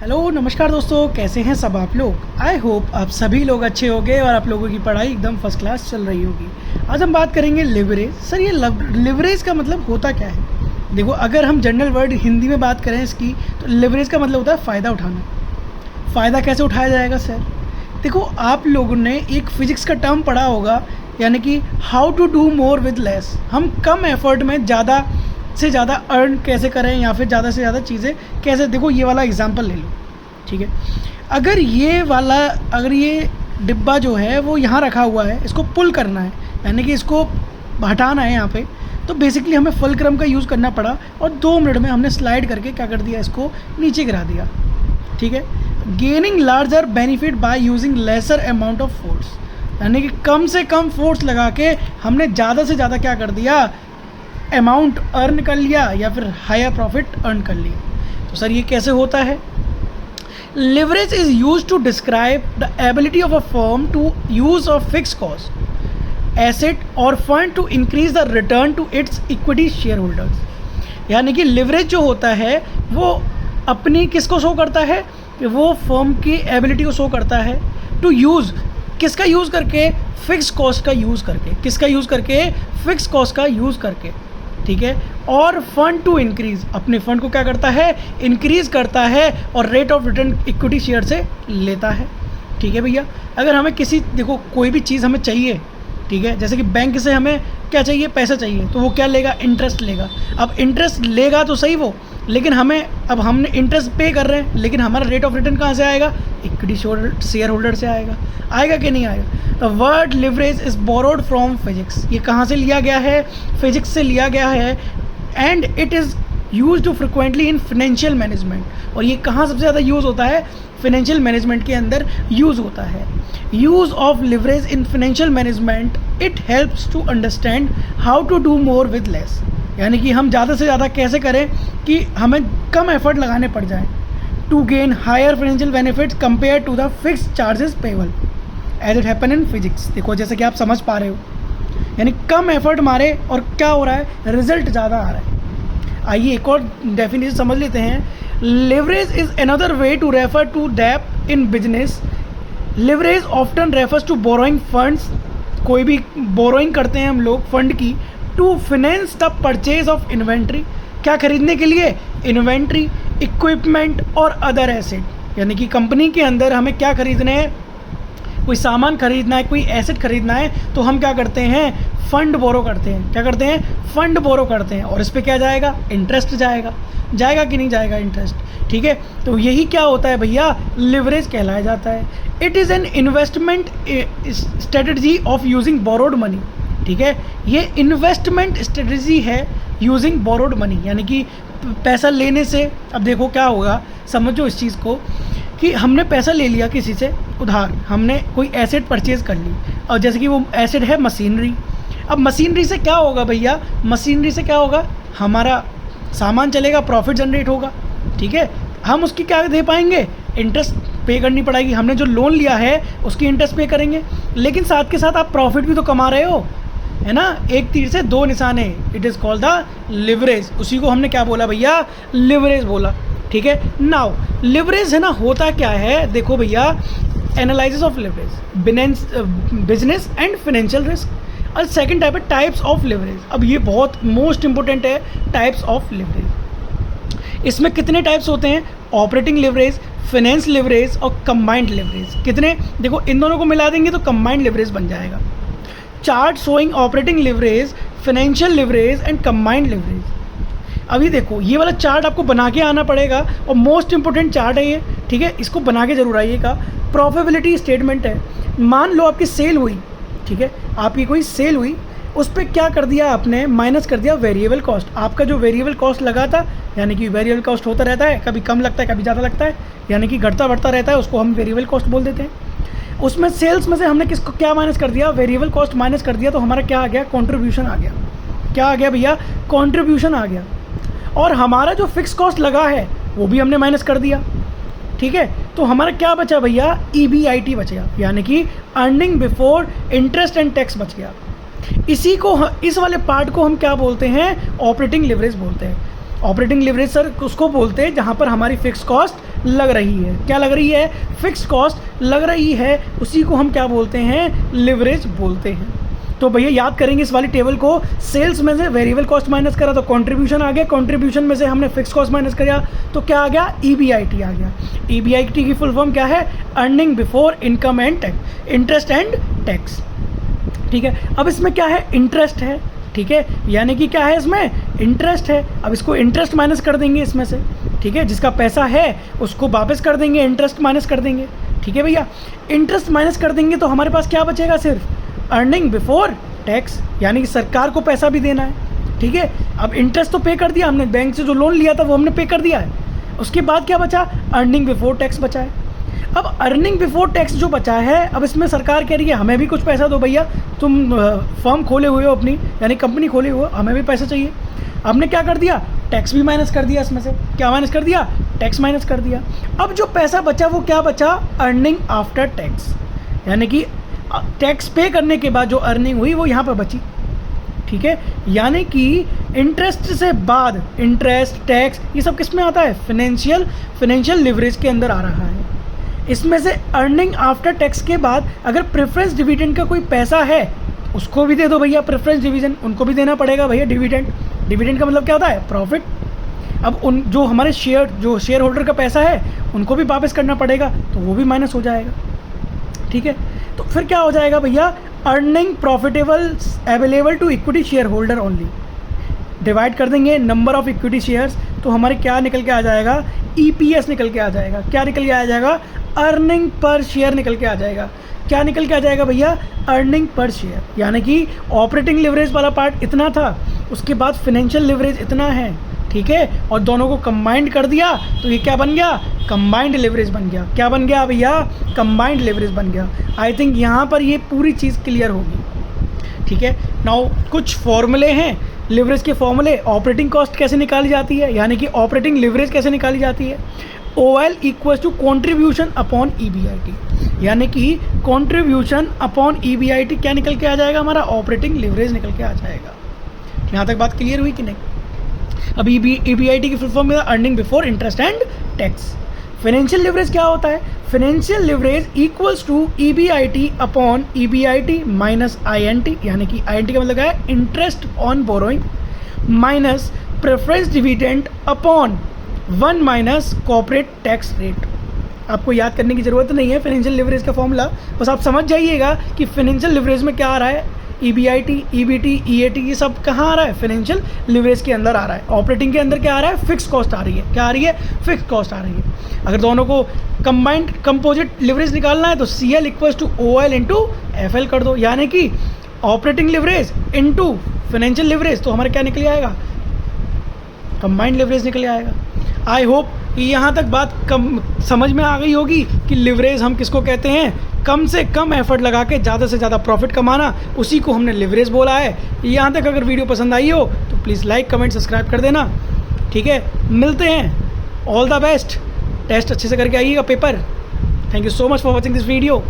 Hello नमस्कार दोस्तों, कैसे हैं सब आप लोग। आई होप आप सभी लोग अच्छे होंगे और आप लोगों की पढ़ाई एकदम फर्स्ट क्लास चल रही होगी। आज हम बात करेंगे लिवरेज। सर ये लिवरेज का मतलब होता क्या है। देखो, अगर हम जनरल वर्ड हिंदी में बात करें इसकी, तो लिवरेज का मतलब होता है फ़ायदा उठाना। फ़ायदा कैसे उठाया जाएगा सर। देखो, आप लोगों ने एक फिजिक्स का टर्म पढ़ा होगा, यानी कि how to do more with less. हम कम एफर्ट में ज़्यादा से ज़्यादा अर्न कैसे करें या फिर ज़्यादा से ज़्यादा चीज़ें कैसे। देखो, ये वाला एग्जांपल ले लो, ठीक है। अगर ये डिब्बा जो है वो यहाँ रखा हुआ है, इसको पुल करना है, यानी कि इसको हटाना है यहाँ पे, तो बेसिकली हमें फुलक्रम का यूज़ करना पड़ा और 2 मिनट में हमने स्लाइड करके क्या कर दिया, इसको नीचे गिरा दिया, ठीक है। Gaining larger benefit by using lesser amount of force, यानी कि कम से कम फोर्स लगा के हमने ज़्यादा से ज़्यादा क्या कर दिया, अमाउंट अर्न कर लिया या फिर हायर प्रॉफिट अर्न कर लिया। तो सर ये कैसे होता है। Leverage is used to describe the ability of a firm to use a fixed cost, asset or fund to increase the return to its equity shareholders। यानी कि लिवरेज जो होता है वो अपनी किसको शो करता है, कि वो फर्म की एबिलिटी को शो करता है टू यूज़, किसका यूज़ करके, फिक्स कॉस्ट का यूज़ करके, किसका यूज़ करके, फिक्स कॉस्ट का यूज़ करके, ठीक है। और फंड टू इंक्रीज, अपने फंड को क्या करता है, इंक्रीज करता है और rate of return equity share से लेता है, ठीक है भैया। अगर हमें देखो कोई भी चीज़ हमें चाहिए, ठीक है, जैसे कि बैंक से हमें क्या चाहिए, पैसा चाहिए, तो वो क्या लेगा, इंटरेस्ट लेगा। अब इंटरेस्ट लेगा तो सही वो, लेकिन हमने इंटरेस्ट पे कर रहे हैं, लेकिन हमारा रेट ऑफ रिटर्न कहाँ से आएगा, इक्विटी शेयर होल्डर से आएगा कि नहीं आएगा। The word leverage is borrowed from physics, ये कहाँ से लिया गया है, फिजिक्स से लिया गया है। And it is used frequently in financial management, और ये कहाँ सबसे ज़्यादा यूज़ होता है, फाइनेंशियल मैनेजमेंट के अंदर यूज़ होता है। Use of leverage in financial management, it helps to understand how to do more with less, यानी कि हम ज़्यादा से ज़्यादा कैसे करें कि हमें कम एफर्ट लगाने पड़ जाए, to gain higher financial benefits compare to the fix charges payable as it happen in physics. देखो, जैसे कि आप समझ पा रहे हो, यानी कम एफर्ट मारे और क्या हो रहा है, रिजल्ट ज़्यादा आ रहा है। आइए एक और डेफिनेशन समझ लेते हैं। Leverage is another way to refer to डेप्ट in business. Leverage often refers to borrowing funds, कोई भी बोरोइंग करते हैं हम लोग फंड की, to finance the purchase of inventory, क्या खरीदने के लिए, इन्वेंट्री, इक्विपमेंट और अदर एसेट, यानी कि कंपनी के अंदर हमें क्या खरीदना है, कोई सामान खरीदना है, कोई एसेट खरीदना है, तो हम क्या करते हैं, फंड बोरो करते हैं। क्या करते हैं, फंड बोरो करते हैं, और इस पर क्या जाएगा, इंटरेस्ट जाएगा कि नहीं जाएगा, इंटरेस्ट, ठीक है। तो यही क्या होता है भैया, लिवरेज कहलाया जाता है। It is an investment strategy of using borrowed money, ठीक है। ये इन्वेस्टमेंट स्ट्रेटजी है यूजिंग बोरोड मनी, यानी कि पैसा लेने से। अब देखो क्या होगा, समझो इस चीज़ को, कि हमने पैसा ले लिया किसी से उधार, हमने कोई एसेट परचेज कर ली, और जैसे कि वो एसेट है मशीनरी। अब मशीनरी से क्या होगा भैया, मशीनरी से क्या होगा, हमारा सामान चलेगा, प्रॉफिट जनरेट होगा, ठीक है। हम उसकी क्या दे पाएंगे, इंटरेस्ट पे करनी पड़ेगी, हमने जो लोन लिया है उसकी इंटरेस्ट पे करेंगे, लेकिन साथ के साथ आप प्रॉफिट भी तो कमा रहे हो, है ना। एक तीर से 2 निशाने, it is called the leverage. उसी को हमने क्या बोला भैया, लिवरेज बोला, ठीक है। नाउ लिवरेज है ना, होता क्या है, देखो भैया, analysis of leverage, business and financial risk. और सेकंड टाइप है टाइप्स ऑफ लिवरेज। अब ये बहुत मोस्ट इंपॉर्टेंट है, टाइप्स ऑफ लिवरेज। इसमें कितने टाइप्स होते हैं, ऑपरेटिंग लिवरेज, फाइनेंस लिवरेज और कंबाइंड लिवरेज। कितने, देखो इन दोनों को मिला देंगे तो कंबाइंड लिवरेज बन जाएगा। Chart showing operating leverage, financial leverage and combined leverage. अभी देखो, ये वाला चार्ट आपको बना के आना पड़ेगा, और मोस्ट इंपॉर्टेंट चार्ट है ये, ठीक है। इसको बना के जरूर आइएगा। प्रॉफिटेबिलिटी स्टेटमेंट है, मान लो आपकी सेल हुई, ठीक है, आपकी कोई सेल हुई, उस पर क्या कर दिया आपने, माइनस कर दिया वेरिएबल कॉस्ट। आपका जो वेरिएबल कॉस्ट लगा था, यानी कि वेरिएबल कॉस्ट होता रहता है, कभी कम लगता है कभी ज़्यादा लगता है, यानी कि घटता बढ़ता रहता है, उसको हम वेरिएबल कॉस्ट बोल देते हैं। उसमें सेल्स में से हमने किसको क्या माइनस कर दिया, वेरिएबल कॉस्ट माइनस कर दिया, तो हमारा क्या आ गया, कॉन्ट्रीब्यूशन आ गया। क्या आ गया भैया, कॉन्ट्रीब्यूशन आ गया। और हमारा जो फिक्स कॉस्ट लगा है वो भी हमने माइनस कर दिया, ठीक है। तो हमारा क्या बचा भैया, EBIT बच गया, यानी कि earning before interest and tax बच गया। इसी को, इस वाले पार्ट को हम क्या बोलते हैं, ऑपरेटिंग लिवरेज बोलते हैं। ऑपरेटिंग लिवरेज सर उसको बोलते हैं जहाँ पर हमारी फिक्स कॉस्ट लग रही है। क्या लग रही है? फिक्स कॉस्ट लग रही है, उसी को हम क्या बोलते हैं? लिवरेज बोलते हैं। तो भैया याद करेंगे इस वाली टेबल को, सेल्स में से वेरिएबल कॉस्ट माइनस करा तो कंट्रीब्यूशन आ गया, कंट्रीब्यूशन में से हमने फिक्स कॉस्ट माइनस किया तो क्या आ गया? EBIT आ गया। EBIT की फुल फॉर्म क्या है? Earning before income and tax, interest and tax. ठीक है, अब इसमें क्या है? इंटरेस्ट है। ठीक है, यानी कि क्या है इसमें? इंटरेस्ट है। अब इसको इंटरेस्ट माइनस कर देंगे इसमें से। ठीक है, जिसका पैसा है उसको वापस कर देंगे, इंटरेस्ट माइनस कर देंगे। ठीक है भैया, इंटरेस्ट माइनस कर देंगे तो हमारे पास क्या बचेगा? सिर्फ अर्निंग बिफोर टैक्स, यानी कि सरकार को पैसा भी देना है। ठीक है, अब इंटरेस्ट तो पे कर दिया हमने, बैंक से जो लोन लिया था वो हमने पे कर दिया है। उसके बाद क्या बचा? अर्निंग बिफोर टैक्स बचा है। अब अर्निंग बिफोर टैक्स जो बचा है, अब इसमें सरकार कह रही है हमें भी कुछ पैसा दो भैया, तुम फर्म खोले हुए हो अपनी, यानी कंपनी खोले हुए हो, हमें भी पैसा चाहिए। हमने क्या कर दिया? टैक्स भी माइनस कर दिया इसमें से। क्या माइनस कर दिया? टैक्स माइनस कर दिया। अब जो पैसा बचा वो क्या बचा? अर्निंग आफ्टर टैक्स, यानी कि टैक्स पे करने के बाद जो अर्निंग हुई वो यहाँ पर बची। ठीक है, यानी कि इंटरेस्ट से बाद इंटरेस्ट, टैक्स, ये सब किस में आता है? फाइनेंशियल लिवरेज के अंदर आ रहा है। इसमें से अर्निंग आफ्टर टैक्स के बाद अगर प्रेफरेंस डिविडेंड का कोई पैसा है उसको भी दे दो भैया। प्रेफरेंस डिविडेंड उनको भी देना पड़ेगा भैया। डिविडेंड का मतलब क्या होता है? प्रॉफिट। अब उन जो हमारे शेयर होल्डर का पैसा है उनको भी वापस करना पड़ेगा, तो वो भी माइनस हो जाएगा। ठीक है, तो फिर क्या हो जाएगा भैया? Earning profitable available to equity share holder only. Divide कर देंगे नंबर ऑफ इक्विटी शेयर्स, तो हमारे क्या निकल के आ जाएगा? EPS निकल के आ जाएगा। क्या निकल के आ जाएगा? अर्निंग पर शेयर निकल के आ जाएगा। क्या निकल के आ जाएगा भैया? Earning per share. यानी कि ऑपरेटिंग लिवरेज वाला पार्ट इतना था, उसके बाद फाइनेंशियल लिवरेज इतना है। ठीक है, और दोनों को कंबाइंड कर दिया तो ये क्या बन गया? कंबाइंड लिवरेज बन गया। क्या बन गया भैया? कंबाइंड लिवरेज बन गया। आई थिंक यहाँ पर ये पूरी चीज़ क्लियर होगी। ठीक है, नाउ कुछ फॉर्मूले हैं लिवरेज के फॉर्मूले। ऑपरेटिंग कॉस्ट कैसे निकाली जाती है, यानी कि ऑपरेटिंग लिवरेज कैसे निकाली जाती है? OL equals to contribution upon EBIT, यानी कि कॉन्ट्रीब्यूशन अपॉन EBIT क्या निकल के आ जाएगा? हमारा ऑपरेटिंग लिवरेज निकल के आ जाएगा। यहाँ तक बात क्लियर हुई कि नहीं? अब EBIT की फुल फॉर्म में earning before interest and tax. Financial leverage क्या होता है? Financial leverage equals to EBIT upon EBIT minus INT, यानी कि INT का मतलब क्या है? Interest on borrowing minus preference dividend upon 1 minus corporate tax rate. आपको याद करने की ज़रूरत नहीं है फाइनेंशियल लिवरेज का फॉर्मूला, बस आप समझ जाइएगा कि फाइनेंशियल लिवरेज में क्या आ रहा है। EBIT, EBT, EAT ये सब कहाँ आ रहा है? फाइनेंशियल लिवरेज के अंदर आ रहा है। ऑपरेटिंग के अंदर क्या आ रहा है? फिक्स कॉस्ट आ रही है। क्या आ रही है? फिक्स कॉस्ट आ रही है। अगर दोनों को कंबाइंड कंपोजिट लिवरेज निकालना है तो CL equals to OL into FL कर दो, यानी कि operating leverage into financial leverage, तो हमारा क्या निकल आएगा? कंबाइंड लिवरेज निकल आएगा। आई होप यहाँ तक बात समझ में आ गई होगी कि लिवरेज हम किसको कहते हैं। कम से कम एफर्ट लगा के ज़्यादा से ज़्यादा प्रॉफिट कमाना, उसी को हमने लिवरेज बोला है। यहाँ तक अगर वीडियो पसंद आई हो तो प्लीज़ लाइक, कमेंट, सब्सक्राइब कर देना। ठीक है, मिलते हैं। ऑल द बेस्ट, टेस्ट अच्छे से करके आइएगा paper. Thank you so much for watching this video.